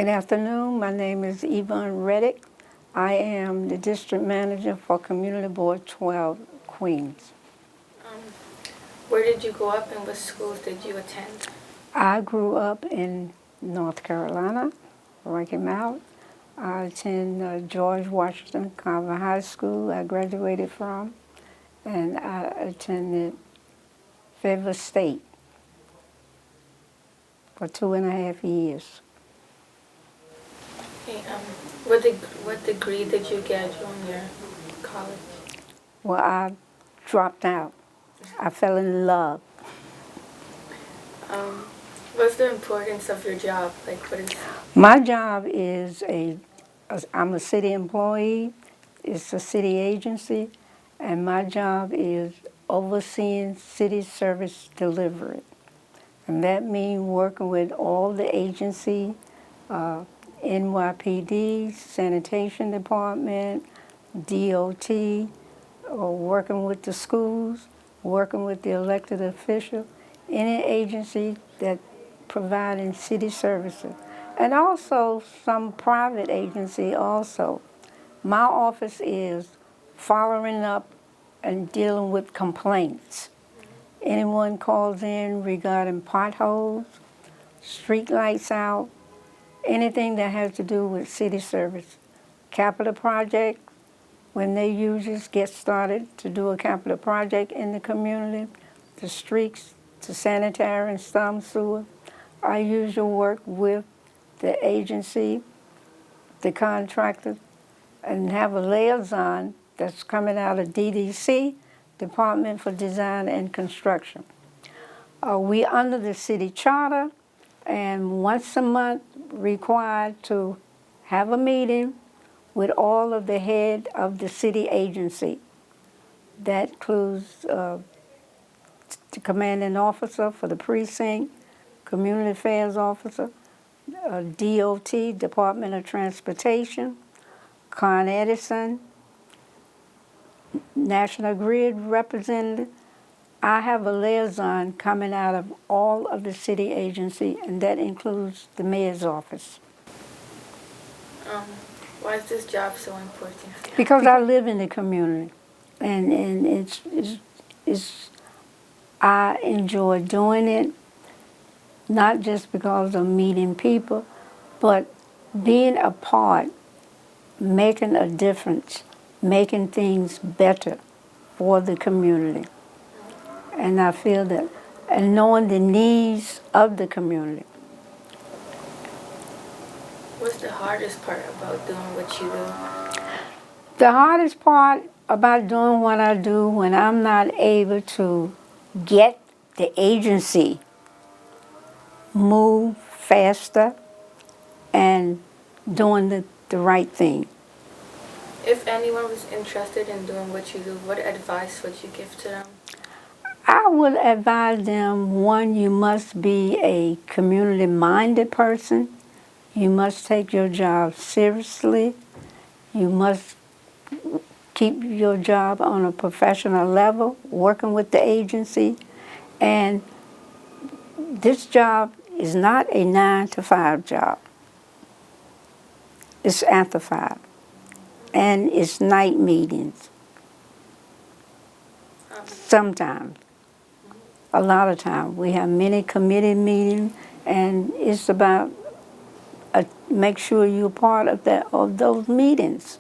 Good afternoon. My name is Reddick. I am the district manager for Community Board 12, Queens. Um, where did you grow up and what schools did you attend? I grew up in North Carolina, Rocky Mount. I attended George Washington Carver High School I graduated from, and I attended Fayetteville State for 2.5 years. Okay, what degree did you get during your college? Well, I dropped out. I fell in love. What's the importance of your job? Like, what is? My job is I'm a city employee. It's a city agency, and my job is overseeing city service delivery. And that means working with all the agency, NYPD, Sanitation Department, DOT, or working with the schools, working with the elected official, any agency that providing city services. And also some private agency also. My office is following up and dealing with complaints. Anyone calls in regarding potholes, street lights out, anything that has to do with city service. Capital project, when they users get started to do a capital project in the community, the streets, the sanitary and storm sewer, I usually work with the agency, the contractor, and have a liaison that's coming out of DDC, Department for Design and Construction. We under the city charter, and once a month required to have a meeting with all of the head of the city agency. That includes the commanding officer for the precinct, community affairs officer, DOT, Department of Transportation, Con Edison, National Grid representative. I have a liaison coming out of all of the city agency, and that includes the mayor's office. Why is this job so important? Because I live in the community, and it's I enjoy doing it, not just because of meeting people, but being a part, making a difference, making things better for the community. And I feel that, and knowing the needs of the community. What's the hardest part about doing what you do? The hardest part about doing what I do when I'm not able to get the agency move faster and doing the right thing. If anyone was interested in doing what you do, what advice would you give to them? I would advise them, one, you must be a community-minded person. You must take your job seriously. You must keep your job on a professional level, working with the agency. And this job is not a 9-to-5 job. It's after 5. And it's night meetings. Sometimes. A lot of times. We have many committee meetings, and it's about make sure you're part of those meetings.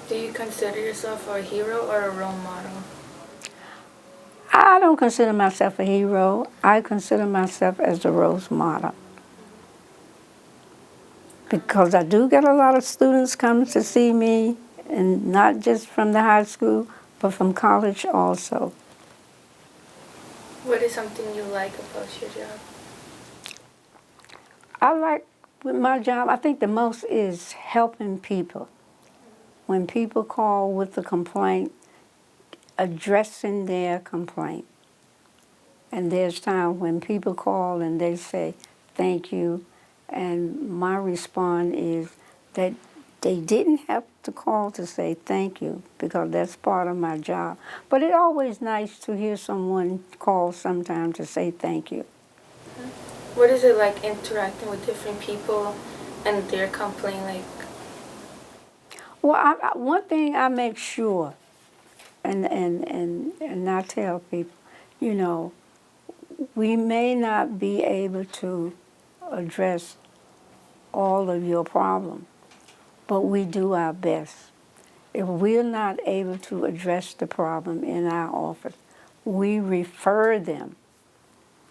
Do you consider yourself a hero or a role model? I don't consider myself a hero. I consider myself as a role model. Because I do get a lot of students come to see me, and not just from the high school, but from college also. What is something you like about your job? I like with my job, I think the most is helping people. When people call with a complaint, addressing their complaint. And there's times when people call and they say, thank you, and my response is that they didn't have to call to say thank you, because that's part of my job. But it's always nice to hear someone call sometime to say thank you. What is it like interacting with different people and their complaint? Like, Well, one thing I make sure, and I tell people, you know, we may not be able to address all of your problems, but we do our best. If we're not able to address the problem in our office, we refer them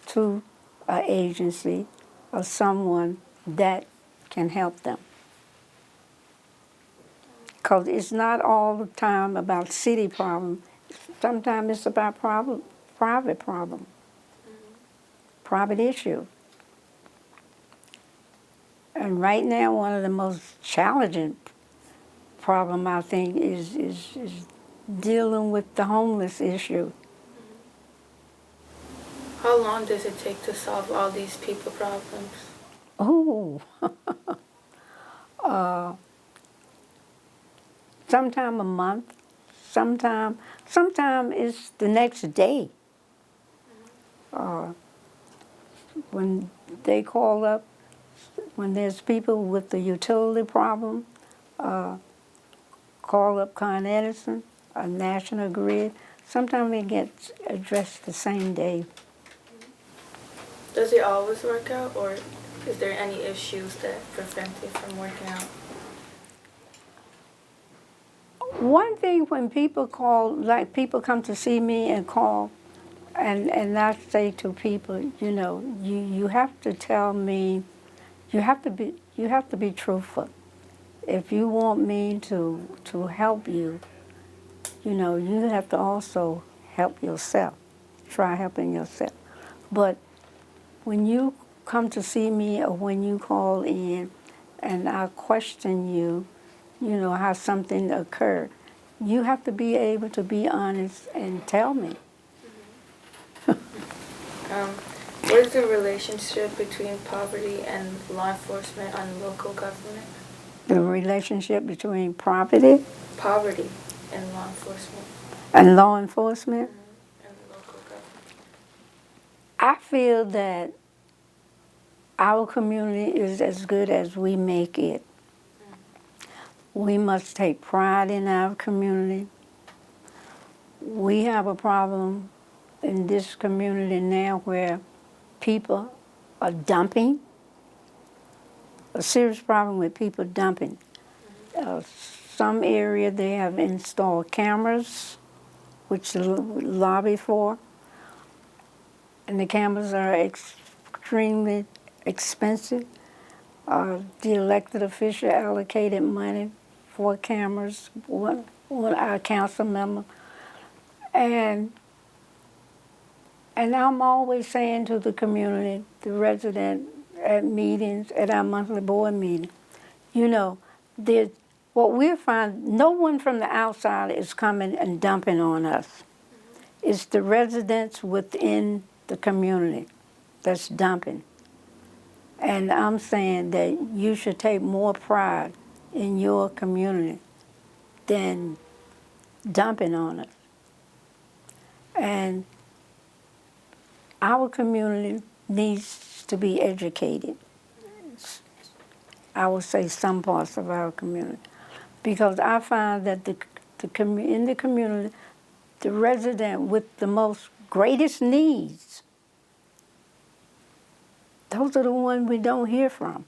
to an agency or someone that can help them. Because it's not all the time about city problems. Sometimes it's about private problem, private issue. And right now, one of the most challenging problem, I think, is dealing with the homeless issue. how long does it take to solve all these people problems? Oh, sometime a month, sometime it's the next day. When they call up, when there's people with the utility problem, call up Con Edison, a National Grid. Sometimes it gets addressed the same day. Does it always work out, or is there any issues that prevent it from working out? One thing when people call, like people come to see me and call, and I say to people, you know, you have to tell me, you have to be truthful. If you want me to help you, you know, you have to also help yourself. Try helping yourself. But when you come to see me or when you call in and I question you, you know, how something occurred, you have to be able to be honest and tell me. What is the relationship between poverty and law enforcement and local government? The relationship between poverty Poverty and law enforcement. and law enforcement. And local government. I feel that our community is as good as we make it. We must take pride in our community. We have a problem in this community now where people are dumping, a serious problem with people dumping. Some area they have installed cameras, which the lobby for, and the cameras are extremely expensive. The elected official allocated money for cameras, one our council member, and I'm always saying to the community, the resident at meetings, at our monthly board meeting, you know, what we find, no one from the outside is coming and dumping on us. It's the residents within the community that's dumping. And I'm saying that you should take more pride in your community than dumping on us. And our community needs to be educated. I would say some parts of our community. Because I find that in the community, the resident with the most greatest needs, those are the ones we don't hear from.